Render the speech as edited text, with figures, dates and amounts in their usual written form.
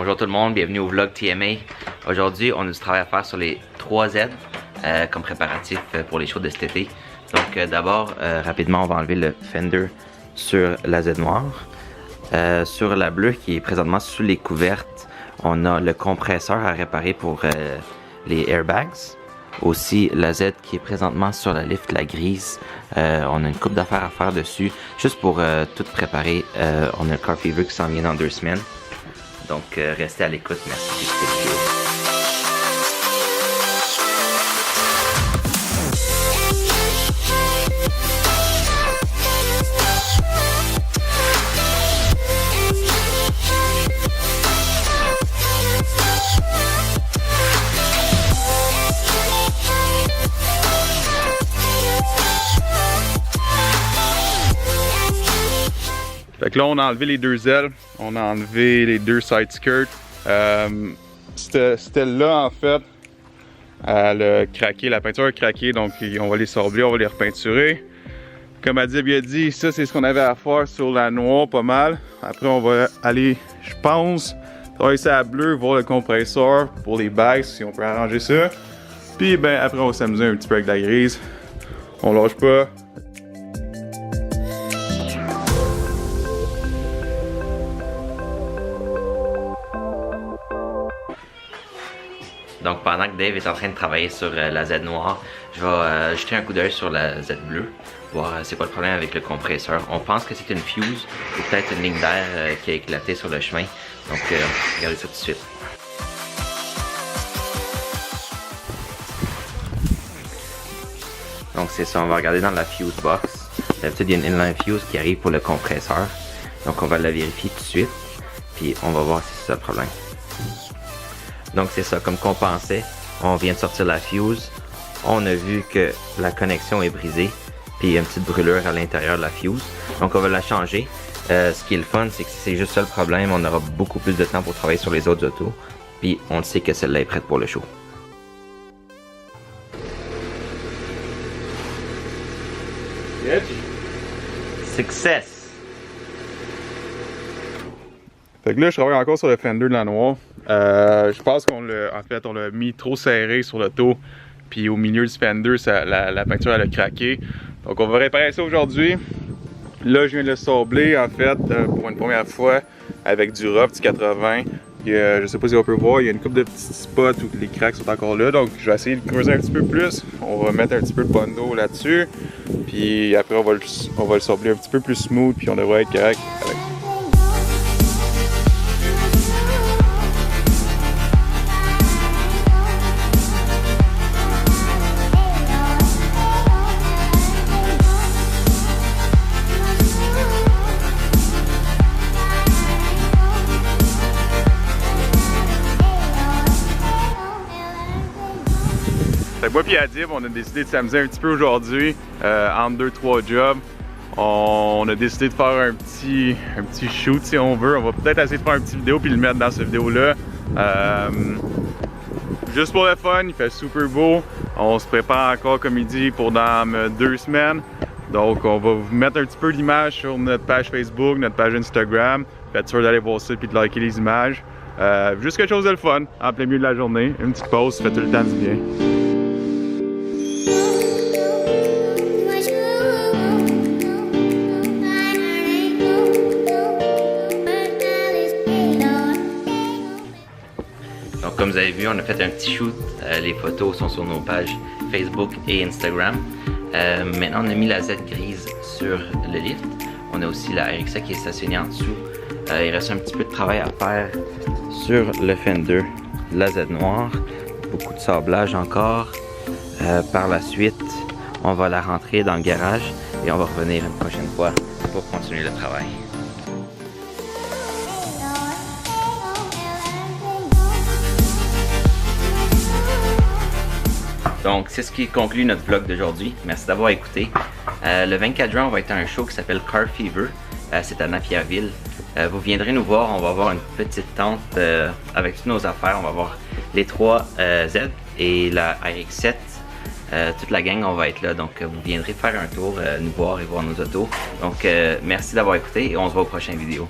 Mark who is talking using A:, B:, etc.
A: Bonjour tout le monde, bienvenue au vlog TMA. Aujourd'hui, on a du travail à faire sur les 3Z comme préparatif pour les shows de cet été. Donc d'abord, rapidement, on va enlever le fender sur la Z noire. Sur la bleue qui est présentement sous les couvertes, on a le compresseur à réparer pour les airbags. Aussi la Z qui est présentement sur la lift, la grise. On a une coupe d'affaires à faire dessus. Juste pour tout préparer, on a le Car Fever qui s'en vient dans 2 semaines. Donc restez à l'écoute, merci.
B: Fait que là, on a enlevé les 2 ailes, on a enlevé les 2 side skirts. C'était là, en fait, elle a craqué, la peinture a craqué, donc on va les sabler, on va les repeinturer. Comme Adib a dit, ça c'est ce qu'on avait à faire sur la noire, pas mal. Après, on va aller, je pense, travailler ça à bleu, voir le compresseur pour les bags, si on peut arranger ça. Puis, ben, après, on va s'amuser un petit peu avec la grise. On lâche pas.
A: Donc pendant que Dave est en train de travailler sur la Z noire, je vais jeter un coup d'œil sur la Z bleue, voir c'est quoi le problème avec le compresseur. On pense que c'est une fuse ou peut-être une ligne d'air qui a éclaté sur le chemin. Donc regardez ça tout de suite. Donc c'est ça, on va regarder dans la fuse box. D'habitude il y a une inline fuse qui arrive pour le compresseur. Donc on va la vérifier tout de suite, puis on va voir si c'est ça le problème. Donc c'est ça, comme qu'on pensait, on vient de sortir la fuse, on a vu que la connexion est brisée, puis il y a une petite brûlure à l'intérieur de la fuse, donc on va la changer. Ce qui est le fun, c'est que si c'est juste ça le problème, on aura beaucoup plus de temps pour travailler sur les autres autos, puis on le sait que celle-là est prête pour le show. Success!
B: Fait que là, je travaille encore sur le fender de la noire. Je pense qu'on l'a mis trop serré sur l'auto. Puis au milieu du fender, la peinture elle a craqué. Donc on va réparer ça aujourd'hui. Là, je viens de le sabler en fait pour une première fois avec du rough, du 80. Je sais pas si on peut voir, il y a une couple de petits spots où les cracks sont encore là. Donc je vais essayer de creuser un petit peu plus. On va mettre un petit peu de bondo là-dessus. Puis après on va le sabler un petit peu plus smooth. Puis on devrait être correct avec ça. Moi et Adib, on a décidé de s'amuser un petit peu aujourd'hui entre 2-3 jobs. On a décidé de faire un petit shoot si on veut. On va peut-être essayer de faire une petite vidéo puis le mettre dans cette vidéo-là. Juste pour le fun, il fait super beau. On se prépare encore, comme il dit, pour dans 2 semaines. Donc on va vous mettre un petit peu d'images sur notre page Facebook, notre page Instagram. Faites sûr d'aller voir ça et de liker les images. Juste quelque chose de le fun, en plein milieu de la journée. Une petite pause, ça fait tout le temps du bien.
A: Donc comme vous avez vu, on a fait un petit shoot. Les photos sont sur nos pages Facebook et Instagram. Maintenant, on a mis la Z grise sur le lift. On a aussi la RX qui est stationnée en dessous. Il reste un petit peu de travail à faire sur le fender, la Z noire. Beaucoup de sablage encore. Par la suite, on va la rentrer dans le garage et on va revenir une prochaine fois pour continuer le travail. Donc, c'est ce qui conclut notre vlog d'aujourd'hui. Merci d'avoir écouté. Le 24 juin, on va être à un show qui s'appelle Car Fever. C'est à Napierville. Vous viendrez nous voir. On va avoir une petite tente avec toutes nos affaires. On va avoir les 3 Z et la RX7. Toute la gang, on va être là. Donc, vous viendrez faire un tour, nous voir et voir nos autos. Donc, merci d'avoir écouté et on se voit aux prochaines vidéos.